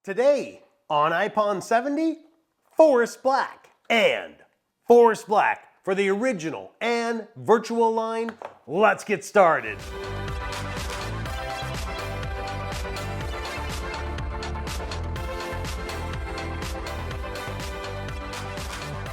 Today on iPod 70, Forest Black and Forest Black for the original and Virtuo line. Let's get started.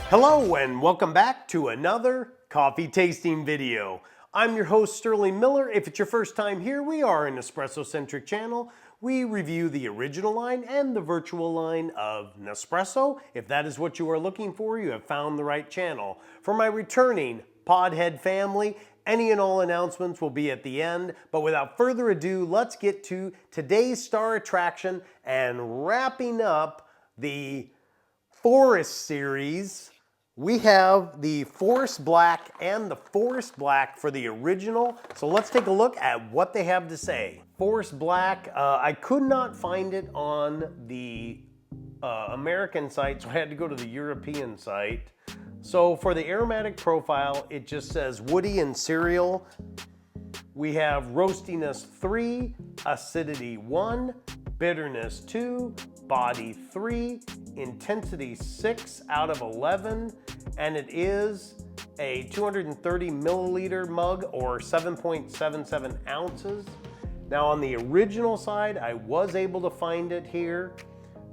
Hello and welcome back to another coffee tasting video. I'm your host Sterling Miller. If it's your first time here, we are an espresso-centric channel. We review the original line and the Virtuo line of Nespresso. If that is what you are looking for, you have found the right channel. For my returning Podhead family, any and all announcements will be at the end. But without further ado, let's get to today's star attraction and wrapping up the Forest series. We have the Forest Black and the Forest Black for the original. So let's take a look at what they have to say. Forest Black, I could not find it on the American site, so I had to go to the European site. So for the aromatic profile, it just says woody and cereal. We have roastiness 3, acidity 1, bitterness 2, body 3, intensity 6 out of 11, and it is a 230 milliliter mug or 7.77 ounces. Now on the original side, I was able to find it here.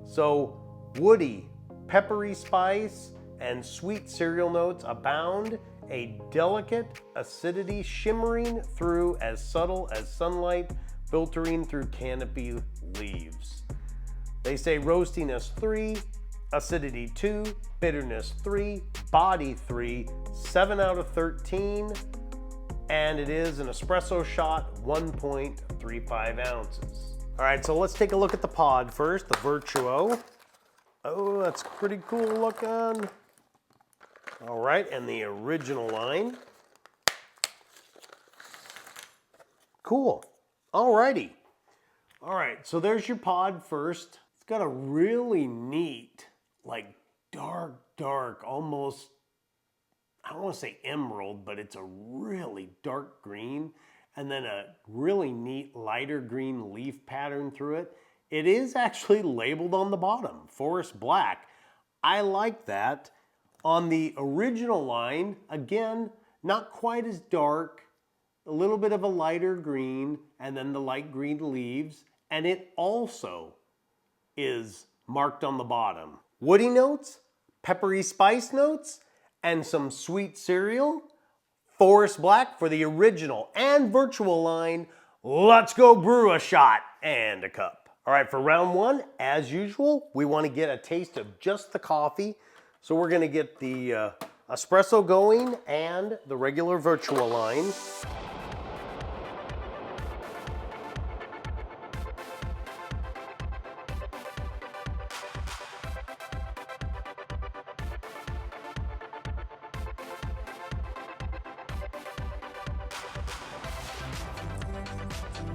So woody, peppery spice, and sweet cereal notes abound. A delicate acidity shimmering through as subtle as sunlight, filtering through canopy leaves. They say roastiness 3, acidity 2, bitterness 3, body 3, 7 out of 13, and it is an espresso shot, 1.35 ounces. All right, so let's take a look at the pod first, the Virtuo. Oh, that's pretty cool looking. All right, and the original line. Cool. All righty. All right, so there's your pod first. It's got a really neat, like dark, almost, I don't want to say emerald, but it's a really dark green, and then a really neat lighter green leaf pattern through it. It is actually labeled on the bottom, Forest Black. I like that. On the original line, again, not quite as dark, a little bit of a lighter green, and then the light green leaves, and it also is marked on the bottom. Woody notes, peppery spice notes, and some sweet cereal. Forest Black for the original and Virtuo line. Let's go brew a shot and a cup. All right, for round one, as usual, we want to get a taste of just the coffee. So we're going to get the espresso going and the regular Virtuo line.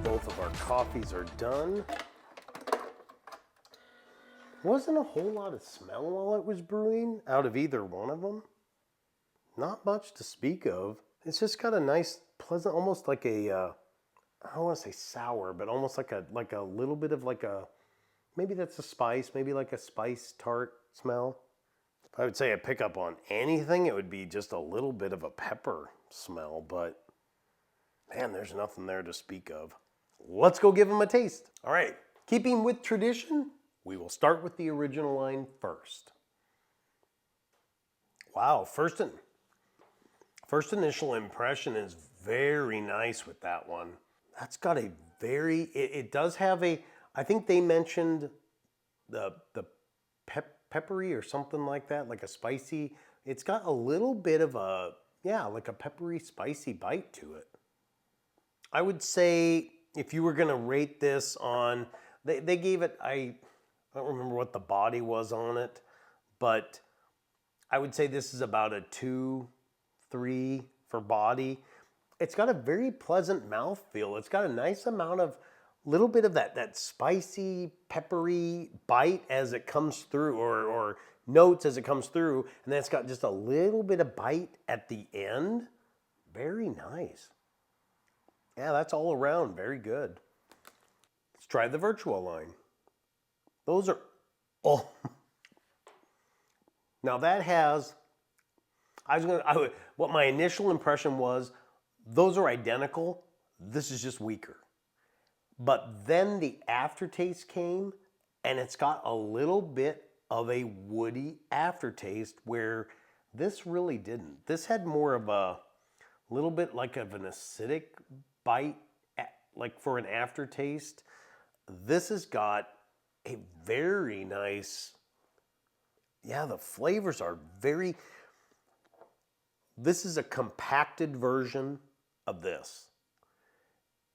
Both of our coffees are done. Wasn't a whole lot of smell while it was brewing out of either one of them. Not much to speak of. It's just got a nice, pleasant, almost like a, I don't want to say sour, but almost like a little bit of like a, maybe that's a spice, maybe like a spice tart smell. If I would say I pick up on anything, it would be just a little bit of a pepper smell, but man, there's nothing there to speak of. Let's go give them a taste. All right, keeping with tradition, we will start with the original line first. Wow, first initial impression is very nice with that one. That's got a very, it does have a, I think they mentioned the peppery or something like that, like a spicy. It's got a little bit of a, yeah, like a peppery, spicy bite to it. I would say if you were gonna rate this on, they gave it, I don't remember what the body was on it, but I would say this is about a 2, 3 for body. It's got a very pleasant mouthfeel. It's got a nice amount of, little bit of that spicy, peppery bite as it comes through, or notes as it comes through, and then it's got just a little bit of bite at the end. Very nice. Yeah, that's all around very good. Let's try the Virtuo line. Those are, oh. Now that has, what my initial impression was, those are identical. This is just weaker. But then the aftertaste came, and it's got a little bit of a woody aftertaste where this really didn't. This had more of a little bit like of an acidic bite, like for an aftertaste. This has got a very nice, yeah, the flavors are very, this is a compacted version of this.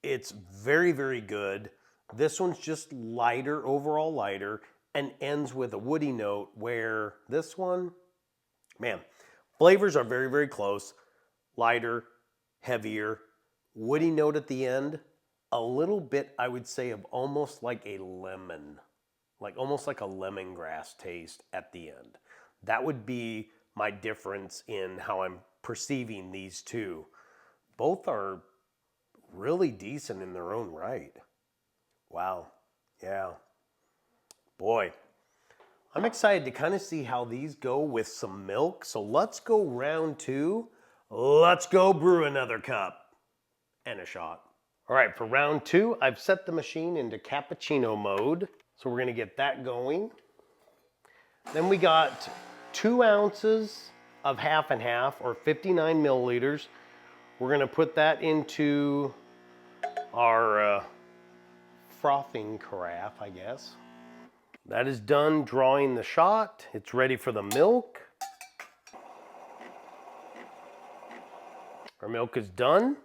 It's very, very good. This one's just lighter, overall lighter, and ends with a woody note where this one, man, flavors are very, very close. Lighter, heavier, woody note at the end, a little bit, I would say, of almost like a lemon, like almost like a lemongrass taste at the end. That would be my difference in how I'm perceiving these two. Both are really decent in their own right. Wow. Yeah. Boy, I'm excited to kind of see how these go with some milk. So let's go round two. Let's go brew another cup and a shot. All right, for round two, I've set the machine into cappuccino mode. So we're gonna get that going. Then we got 2 ounces of half and half, or 59 milliliters. We're gonna put that into our frothing carafe, I guess. That is done drawing the shot. It's ready for the milk. Our milk is done.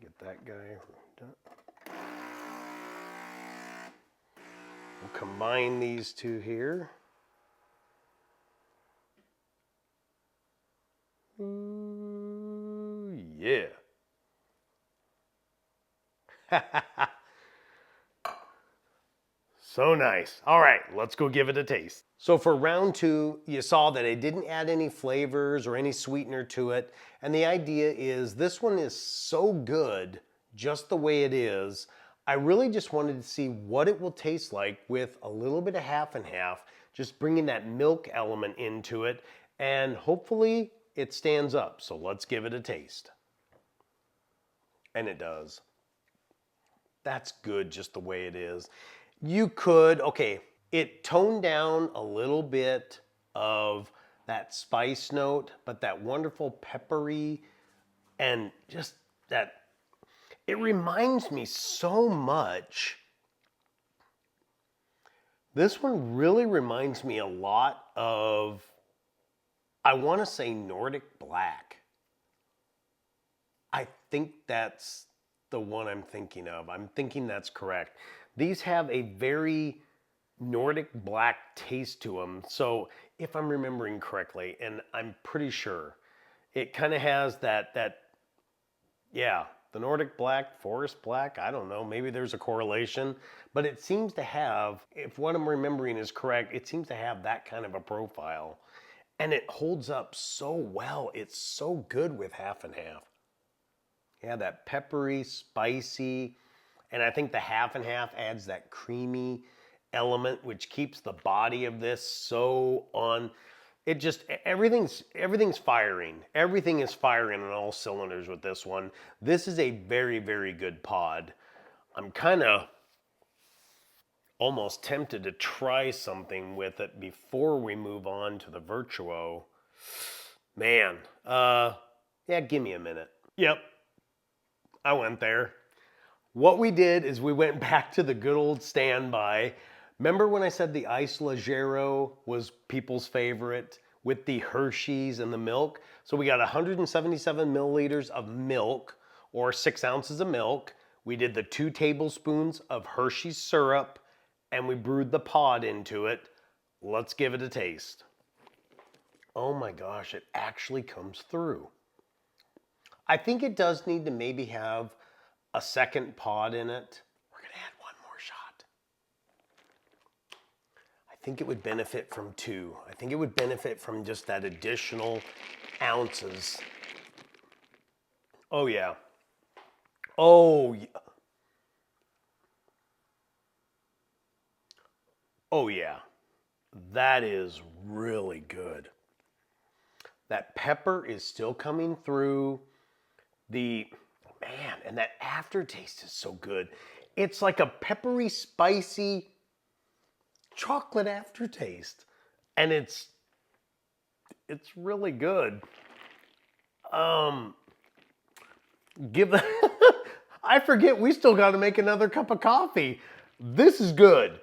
Get that guy done. We'll combine these two here. Ooh, yeah. So nice. All right, let's go give it a taste. So for round two, you saw that I didn't add any flavors or any sweetener to it. And the idea is this one is so good just the way it is. I really just wanted to see what it will taste like with a little bit of half and half, just bringing that milk element into it, and hopefully it stands up. So let's give it a taste. And it does. That's good just the way it is. You could, okay, it toned down a little bit of that spice note, but that wonderful peppery and just that, it reminds me so much. This one really reminds me a lot of, I want to say Nordic Black. I think that's the one I'm thinking of. I'm thinking that's correct. These have a very Nordic Black taste to them. So if I'm remembering correctly, and I'm pretty sure, it kind of has that, yeah, the Nordic Black, Forest Black, I don't know, maybe there's a correlation, but it seems to have, if what I'm remembering is correct, it seems to have that kind of a profile. And it holds up so well. It's so good with half and half. Yeah, that peppery, spicy, and I think the half and half adds that creamy element, which keeps the body of this so on. It just, everything's firing. Everything is firing on all cylinders with this one. This is a very, very good pod. I'm kind of almost tempted to try something with it before we move on to the Virtuo. Man, yeah, give me a minute. Yep, I went there. What we did is we went back to the good old standby. Remember when I said the Ice Leggero was people's favorite with the Hershey's and the milk? So we got 177 milliliters of milk, or 6 ounces of milk. We did the 2 tablespoons of Hershey's syrup, and we brewed the pod into it. Let's give it a taste. Oh my gosh, it actually comes through. I think it does need to maybe have a second pod in it. We're gonna add one more shot. I think it would benefit from 2. I think it would benefit from just that additional ounces. Oh yeah. Oh yeah. Oh yeah, that is really good. That pepper is still coming through. Man, and that aftertaste is so good. It's like a peppery, spicy chocolate aftertaste. And it's really good. Um give that I forget we still got to make another cup of coffee. This is good.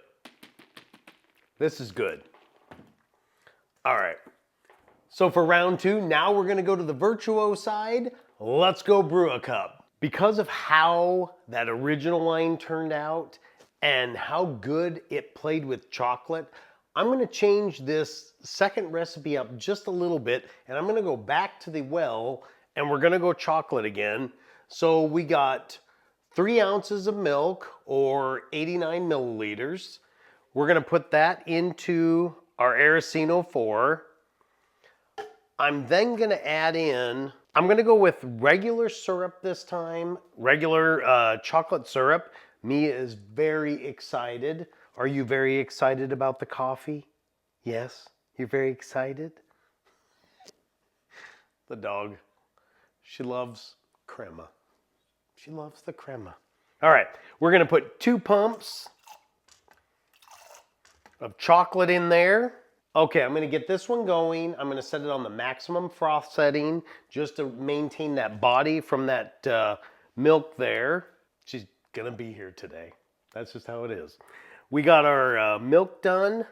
This is good. All right. So for round two, now we're going to go to the Virtuo side. Let's go brew a cup. Because of how that original line turned out and how good it played with chocolate, I'm going to change this second recipe up just a little bit, and I'm going to go back to the well and we're going to go chocolate again. So we got 3 ounces of milk, or 89 milliliters. We're going to put that into our Aracino 4. I'm then going to add in, I'm going to go with regular syrup this time, regular chocolate syrup. Mia is very excited. Are you very excited about the coffee? Yes? You're very excited? The dog, she loves crema. She loves the crema. All right, we're going to put 2 pumps of chocolate in there. Okay, I'm going to get this one going. I'm going to set it on the maximum froth setting just to maintain that body from that milk there. She's going to be here today. That's just how it is. We got our milk done.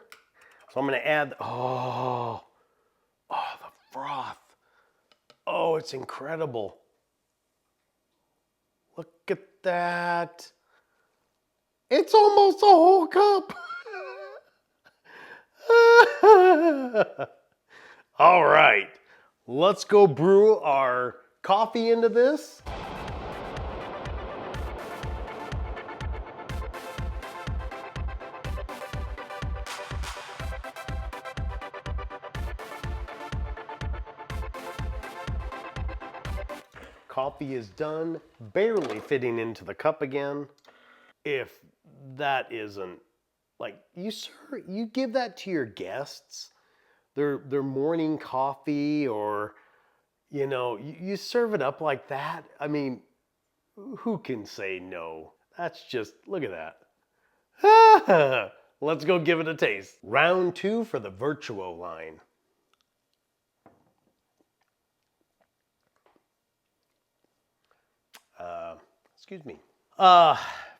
So I'm going to add, oh, the froth. Oh, it's incredible. Look at that. It's almost a whole cup. All right, let's go brew our coffee into this. Coffee is done, barely fitting into the cup again. If that isn't, like, you give that to your guests, their morning coffee, or you serve it up like that. I mean, who can say no? That's just, look at that. Let's go give it a taste. Round 2 for the Virtuo line. Excuse me.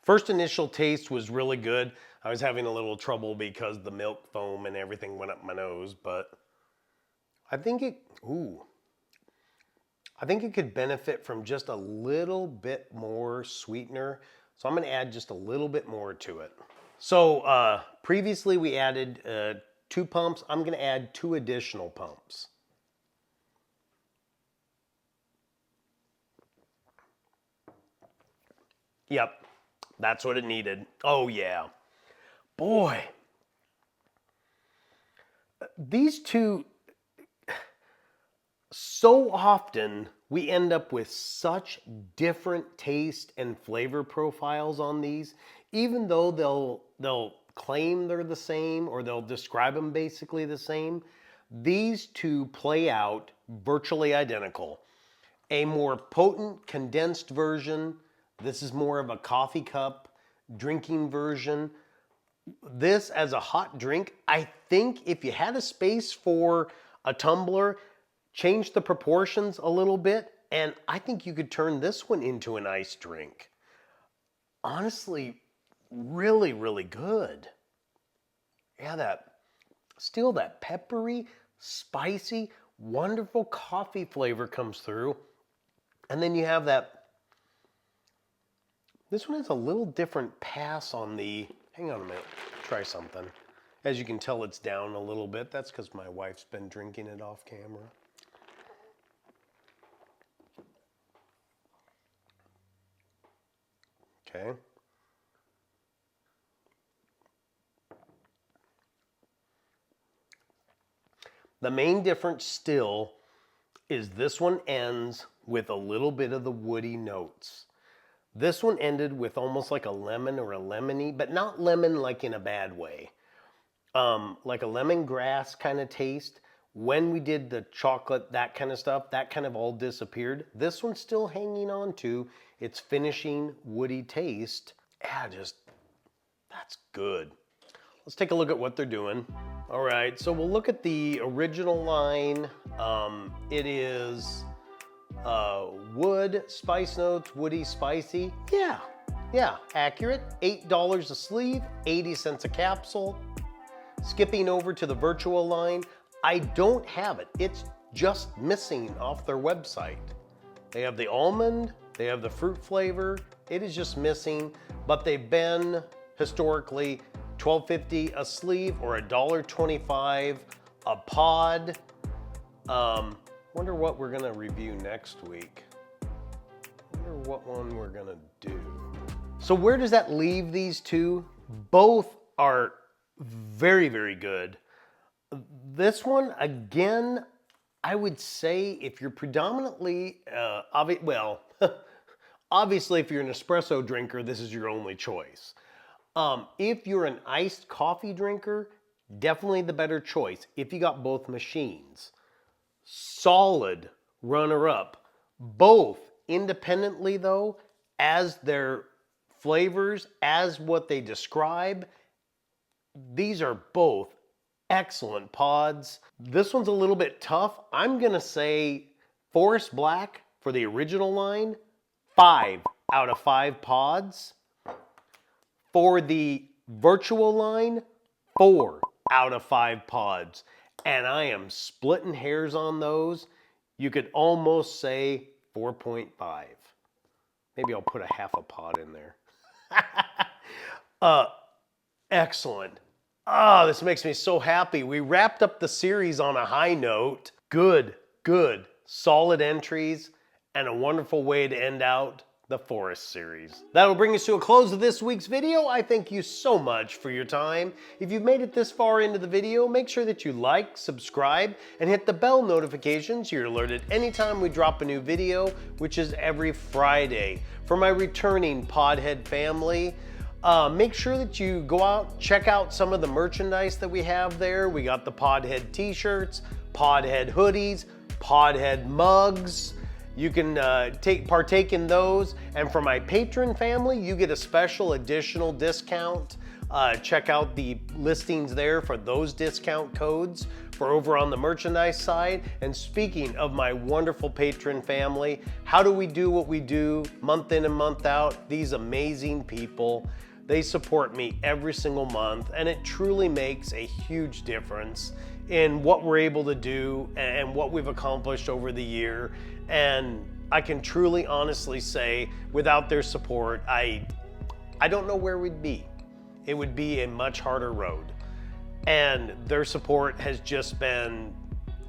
First initial taste was really good. I was having a little trouble because the milk foam and everything went up my nose, but I think it could benefit from just a little bit more sweetener. So I'm going to add just a little bit more to it. So previously we added 2 pumps. I'm going to add 2 additional pumps. Yep, that's what it needed. Oh yeah. Boy. These two, so often we end up with such different taste and flavor profiles on these, even though they'll claim they're the same, or they'll describe them basically the same. These two play out virtually identical. A more potent condensed version. This is more of a coffee cup drinking version. This as a hot drink, I think if you had a space for a tumbler, change the proportions a little bit, and I think you could turn this one into an iced drink. Honestly, really, really good. Yeah, still that peppery, spicy, wonderful coffee flavor comes through. And then you have this one has a little different pass on hang on a minute, try something. As you can tell, it's down a little bit. That's because my wife's been drinking it off camera. Okay. The main difference still is this one ends with a little bit of the woody notes. This one ended with almost like a lemon or a lemony, but not lemon like in a bad way. like a lemongrass kind of taste. When we did the chocolate, that kind of stuff, that kind of all disappeared. This one's still hanging on to its finishing woody taste. Yeah, that's good. Let's take a look at what they're doing. All right, so we'll look at the original line. It is wood, spice notes, woody, spicy. Yeah, accurate. $8 a sleeve, 80 cents a capsule. Skipping over to the Virtuo line, I don't have it. It's just missing off their website. They have the almond, they have the fruit flavor. It is just missing, but they've been historically $12.50 a sleeve or $1.25 a pod. Wonder what we're gonna review next week. Wonder what one we're gonna do. So where does that leave these two? Both are very, very good. This one, again, I would say if you're predominantly, obviously if you're an espresso drinker, this is your only choice. If you're an iced coffee drinker, definitely the better choice if you got both machines. Solid runner-up. Both independently though, as their flavors, as what they describe, these are both excellent pods. This one's a little bit tough. I'm gonna say Forest Black for the original line, 5 out of 5 pods. For the Virtuo line, 4 out of 5 pods. And I am splitting hairs on those. You could almost say 4.5. Maybe I'll put a half a pod in there. Excellent. This makes me so happy. We wrapped up the series on a high note. Good, solid entries, and a wonderful way to end out the Forest series. That'll bring us to a close of this week's video. I thank you so much for your time. If you've made it this far into the video, make sure that you like, subscribe, and hit the bell notification so you're alerted anytime we drop a new video, which is every Friday. For my returning Podhead family, make sure that you go out, check out some of the merchandise that we have there. We got the Podhead t-shirts, Podhead hoodies, Podhead mugs. You can partake in those. And for my patron family, you get a special additional discount. Check out the listings there for those discount codes for over on the merchandise side. And speaking of my wonderful patron family, how do we do what we do month in and month out? These amazing people, they support me every single month, and it truly makes a huge difference in what we're able to do and what we've accomplished over the year. And I can truly honestly say, without their support, I don't know where we'd be. It would be a much harder road. And their support has just been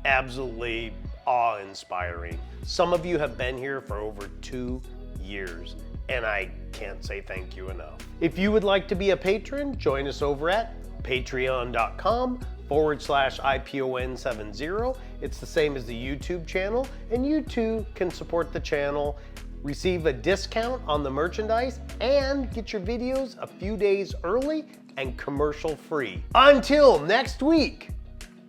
absolutely awe-inspiring. Some of you have been here for over 2 years, and I can't say thank you enough. If you would like to be a patron, join us over at patreon.com/IPON70. It's the same as the YouTube channel, and you too can support the channel, receive a discount on the merchandise, and get your videos a few days early and commercial free. Until next week,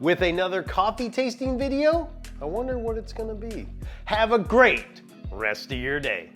with another coffee tasting video, I wonder what it's gonna be. Have a great rest of your day.